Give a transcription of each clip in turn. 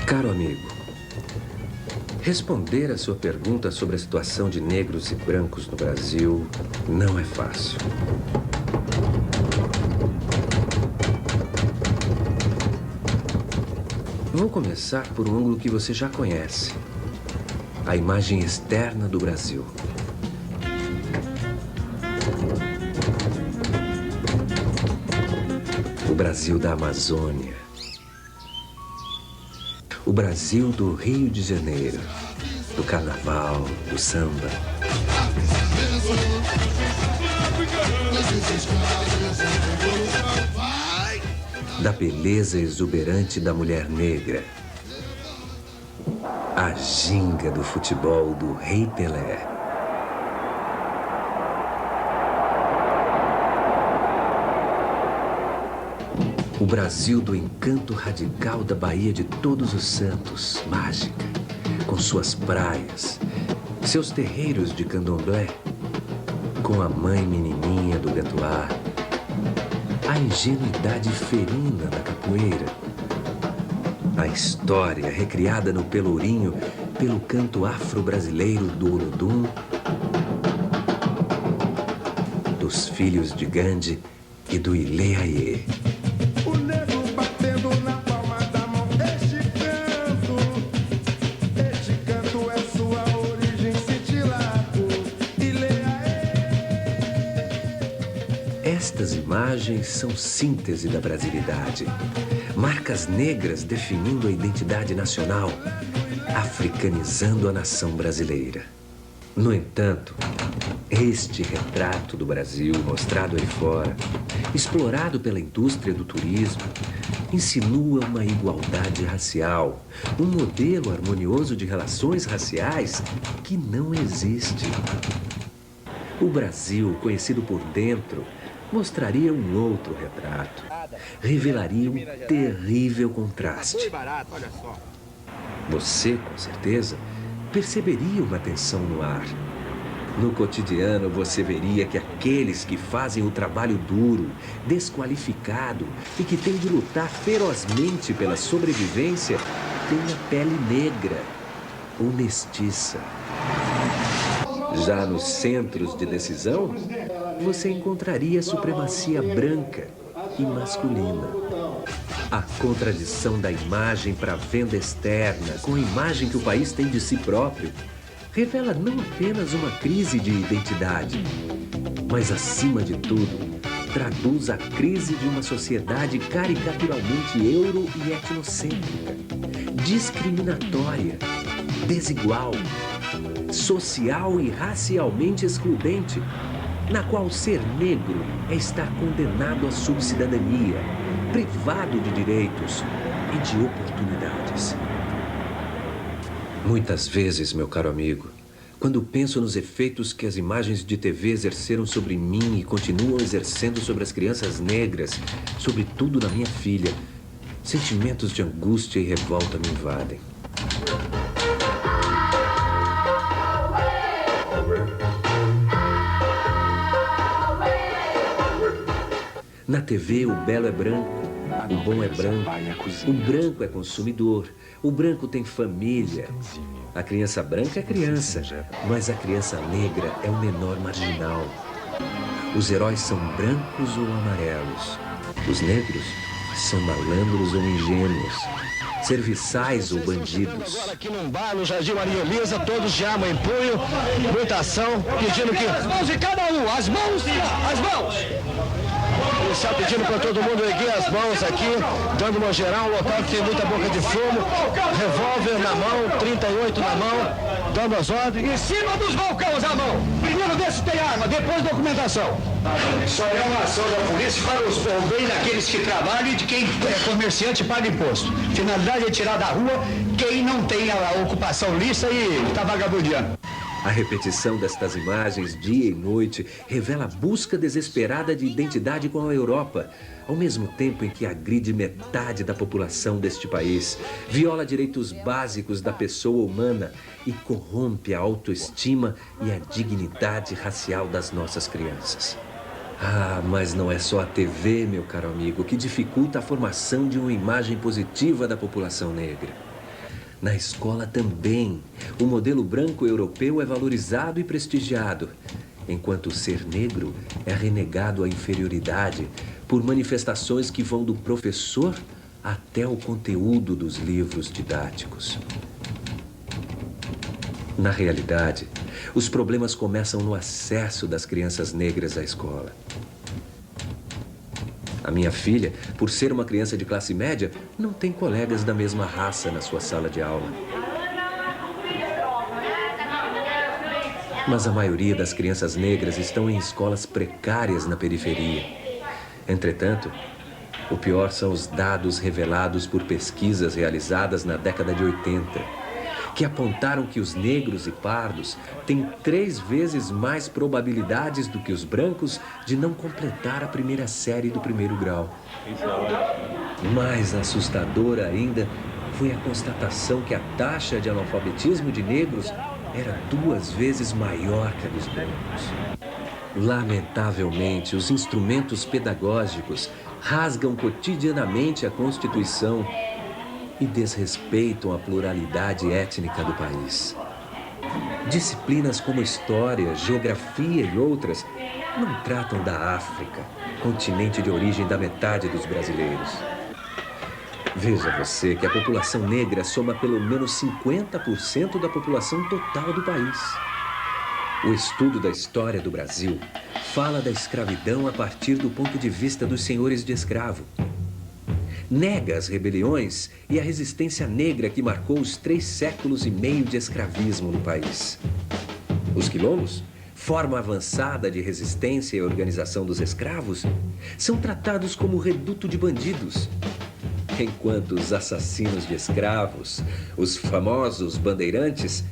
Caro amigo, responder a sua pergunta sobre a situação de negros e brancos no Brasil não é fácil. Vou começar por um ângulo que você já conhece: a imagem externa do Brasil. O Brasil da Amazônia. O Brasil do Rio de Janeiro, do carnaval, do samba. Da beleza exuberante da mulher negra. A ginga do futebol do Rei Pelé. O Brasil do encanto radical da Baía de Todos os Santos, mágica, com suas praias, seus terreiros de candomblé, com a mãe menininha do gatuá, a ingenuidade ferina da capoeira, a história recriada no Pelourinho pelo canto afro-brasileiro do Olodum, dos filhos de Gandhi e do Ilê Aie. Estas imagens são síntese da brasilidade, marcas negras definindo a identidade nacional, africanizando a nação brasileira. No entanto, este retrato do Brasil mostrado aí fora, explorado pela indústria do turismo, insinua uma igualdade racial, um modelo harmonioso de relações raciais que não existe. O Brasil, conhecido por dentro, mostraria um outro retrato, revelaria um terrível contraste. Você, com certeza, perceberia uma tensão no ar. No cotidiano, você veria que aqueles que fazem o trabalho duro, desqualificado e que têm de lutar ferozmente pela sobrevivência têm a pele negra ou mestiça. Já nos centros de decisão, você encontraria a supremacia branca e masculina. A contradição da imagem para a venda externa com a imagem que o país tem de si próprio revela não apenas uma crise de identidade, mas, acima de tudo, traduz a crise de uma sociedade caricaturalmente euro- e etnocêntrica, discriminatória, desigual, social e racialmente excludente, na qual ser negro é estar condenado à subcidadania, privado de direitos e de oportunidades. Muitas vezes, meu caro amigo, quando penso nos efeitos que as imagens de TV exerceram sobre mim e continuam exercendo sobre as crianças negras, sobretudo na minha filha, sentimentos de angústia e revolta me invadem. Na TV, o belo é branco, o bom é branco, o branco é consumidor, o branco tem família. A criança branca é criança, mas a criança negra é o menor marginal. Os heróis são brancos ou amarelos. Os negros são malandros ou ingênuos, serviçais ou bandidos. Agora aqui num bar, no Jardim Maria Elisa, todos de arma em punho, muita ação, pedindo que... As mãos de cada um, as mãos, as mãos! O policial pedindo para todo mundo erguer as mãos aqui, dando uma geral, um local que tem muita boca de fumo, revólver na mão, 38 na mão, dando as ordens. Em cima dos balcões a mão! Primeiro vê se tem arma, depois documentação. Só é uma ação da polícia para o bem daqueles que trabalham e de quem é comerciante e paga imposto. Finalidade é tirar da rua quem não tem a ocupação lista e está vagabundeando. A repetição destas imagens, dia e noite, revela a busca desesperada de identidade com a Europa, ao mesmo tempo em que agride metade da população deste país, viola direitos básicos da pessoa humana e corrompe a autoestima e a dignidade racial das nossas crianças. Ah, mas não é só a TV, meu caro amigo, que dificulta a formação de uma imagem positiva da população negra. Na escola também, o modelo branco europeu é valorizado e prestigiado, enquanto o ser negro é renegado à inferioridade por manifestações que vão do professor até o conteúdo dos livros didáticos. Na realidade, os problemas começam no acesso das crianças negras à escola. A minha filha, por ser uma criança de classe média, não tem colegas da mesma raça na sua sala de aula. Mas a maioria das crianças negras estão em escolas precárias na periferia. Entretanto, o pior são os dados revelados por pesquisas realizadas na década de 80, que apontaram que os negros e pardos têm 3 vezes mais probabilidades do que os brancos de não completar a primeira série do 1º grau. Mais assustadora ainda foi a constatação que a taxa de analfabetismo de negros era 2 vezes maior que a dos brancos. Lamentavelmente, os instrumentos pedagógicos rasgam cotidianamente a Constituição e desrespeitam a pluralidade étnica do país. Disciplinas como História, Geografia e outras não tratam da África, continente de origem da metade dos brasileiros. Veja você que a população negra soma pelo menos 50% da população total do país. O estudo da história do Brasil fala da escravidão a partir do ponto de vista dos senhores de escravo. Nega as rebeliões e a resistência negra que marcou os 3 séculos e meio de escravismo no país. Os quilombos, forma avançada de resistência e organização dos escravos, são tratados como reduto de bandidos, enquanto os assassinos de escravos, os famosos bandeirantes,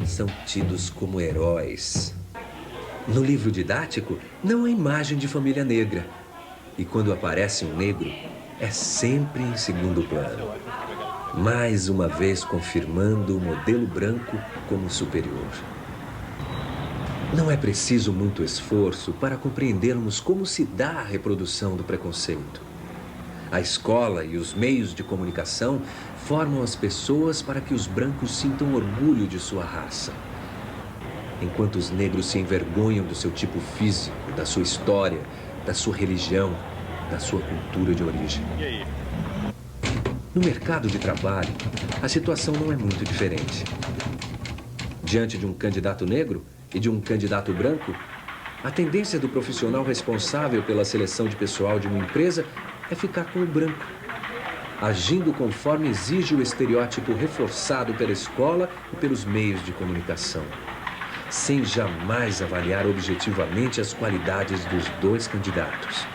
são tidos como heróis. No livro didático, não há imagem de família negra, e quando aparece um negro, é sempre em segundo plano, mais uma vez confirmando o modelo branco como superior. Não é preciso muito esforço para compreendermos como se dá a reprodução do preconceito. A escola e os meios de comunicação formam as pessoas para que os brancos sintam orgulho de sua raça, enquanto os negros se envergonham do seu tipo físico, da sua história, da sua religião, da sua cultura de origem. No mercado de trabalho, a situação não é muito diferente. Diante de um candidato negro e de um candidato branco, a tendência do profissional responsável pela seleção de pessoal de uma empresa é ficar com o branco, agindo conforme exige o estereótipo reforçado pela escola e pelos meios de comunicação, sem jamais avaliar objetivamente as qualidades dos 2 candidatos.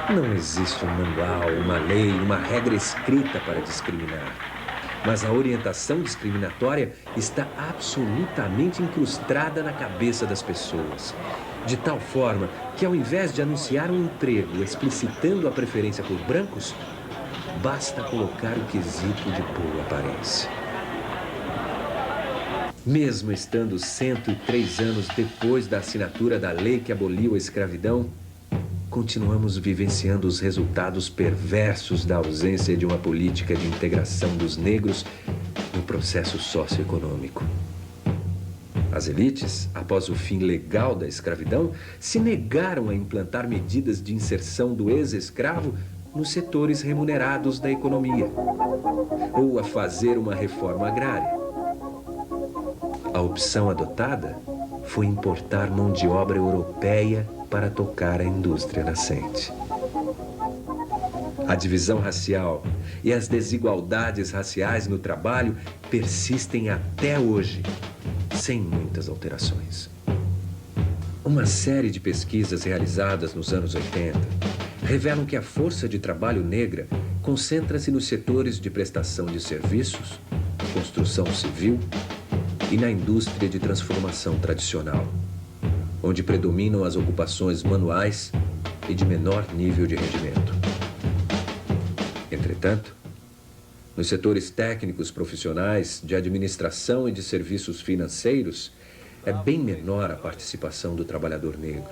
Não existe um manual, uma lei, uma regra escrita para discriminar. Mas a orientação discriminatória está absolutamente incrustada na cabeça das pessoas. De tal forma que, ao invés de anunciar um emprego explicitando a preferência por brancos, basta colocar o quesito de boa aparência. Mesmo estando 103 anos depois da assinatura da lei que aboliu a escravidão, continuamos vivenciando os resultados perversos da ausência de uma política de integração dos negros no processo socioeconômico. As elites, após o fim legal da escravidão, se negaram a implantar medidas de inserção do ex-escravo nos setores remunerados da economia, ou a fazer uma reforma agrária. A opção adotada foi importar mão de obra europeia para tocar a indústria nascente. A divisão racial e as desigualdades raciais no trabalho persistem até hoje, sem muitas alterações. Uma série de pesquisas realizadas nos anos 80 revelam que a força de trabalho negra concentra-se nos setores de prestação de serviços, construção civil e na indústria de transformação tradicional, onde predominam as ocupações manuais e de menor nível de rendimento. Entretanto, nos setores técnicos profissionais, de administração e de serviços financeiros, é bem menor a participação do trabalhador negro.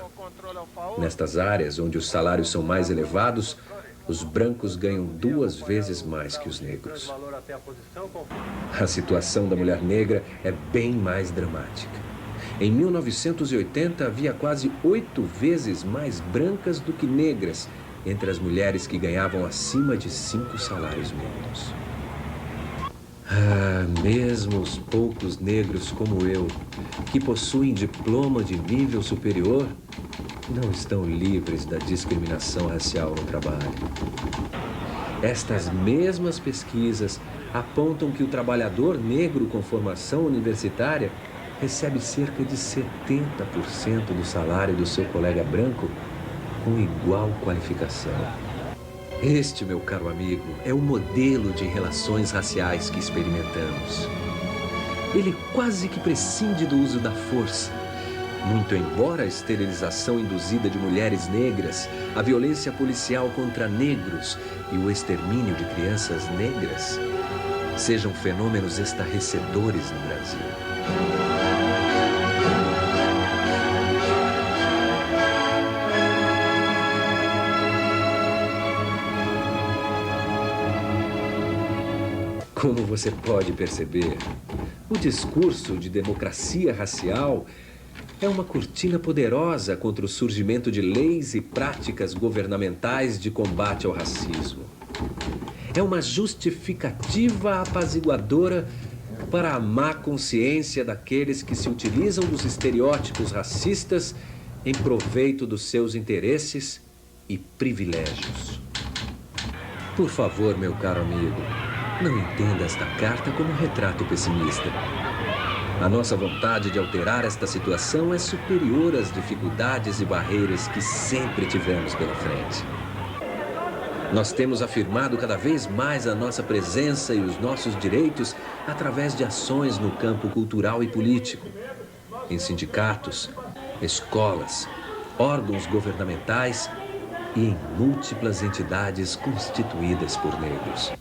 Nestas áreas, onde os salários são mais elevados, os brancos ganham 2 vezes mais que os negros. A situação da mulher negra é bem mais dramática. Em 1980, havia quase 8 vezes mais brancas do que negras entre as mulheres que ganhavam acima de 5 salários mínimos. Mesmo os poucos negros como eu, que possuem diploma de nível superior, não estão livres da discriminação racial no trabalho. Estas mesmas pesquisas apontam que o trabalhador negro com formação universitária recebe cerca de 70% do salário do seu colega branco com igual qualificação. Este, meu caro amigo, é o modelo de relações raciais que experimentamos. Ele quase que prescinde do uso da força. Muito embora a esterilização induzida de mulheres negras, a violência policial contra negros e o extermínio de crianças negras sejam fenômenos estarrecedores no Brasil. Como você pode perceber, o discurso de democracia racial é uma cortina poderosa contra o surgimento de leis e práticas governamentais de combate ao racismo. É uma justificativa apaziguadora para a má consciência daqueles que se utilizam dos estereótipos racistas em proveito dos seus interesses e privilégios. Por favor, meu caro amigo, não entenda esta carta como um retrato pessimista. A nossa vontade de alterar esta situação é superior às dificuldades e barreiras que sempre tivemos pela frente. Nós temos afirmado cada vez mais a nossa presença e os nossos direitos através de ações no campo cultural e político, em sindicatos, escolas, órgãos governamentais e em múltiplas entidades constituídas por negros.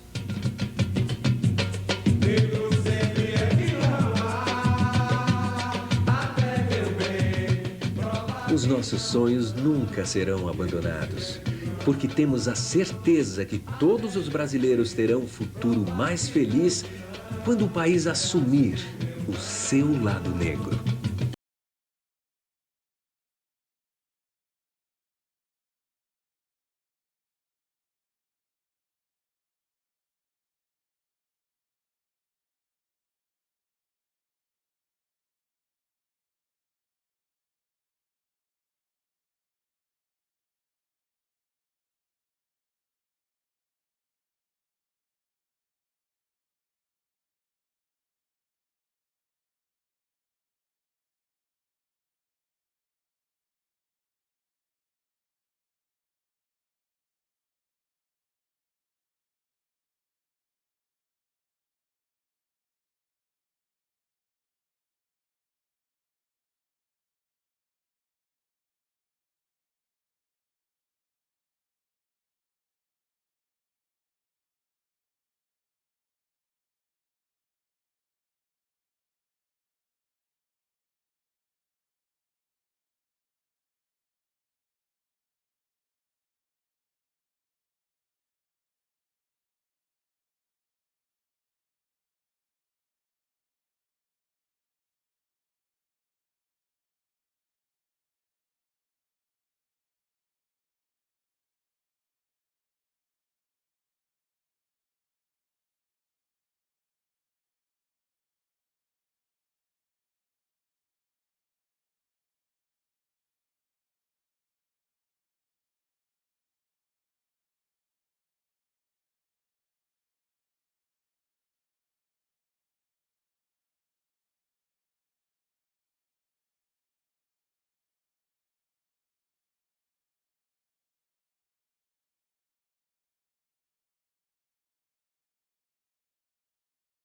Os nossos sonhos nunca serão abandonados, porque temos a certeza que todos os brasileiros terão um futuro mais feliz quando o país assumir o seu lado negro.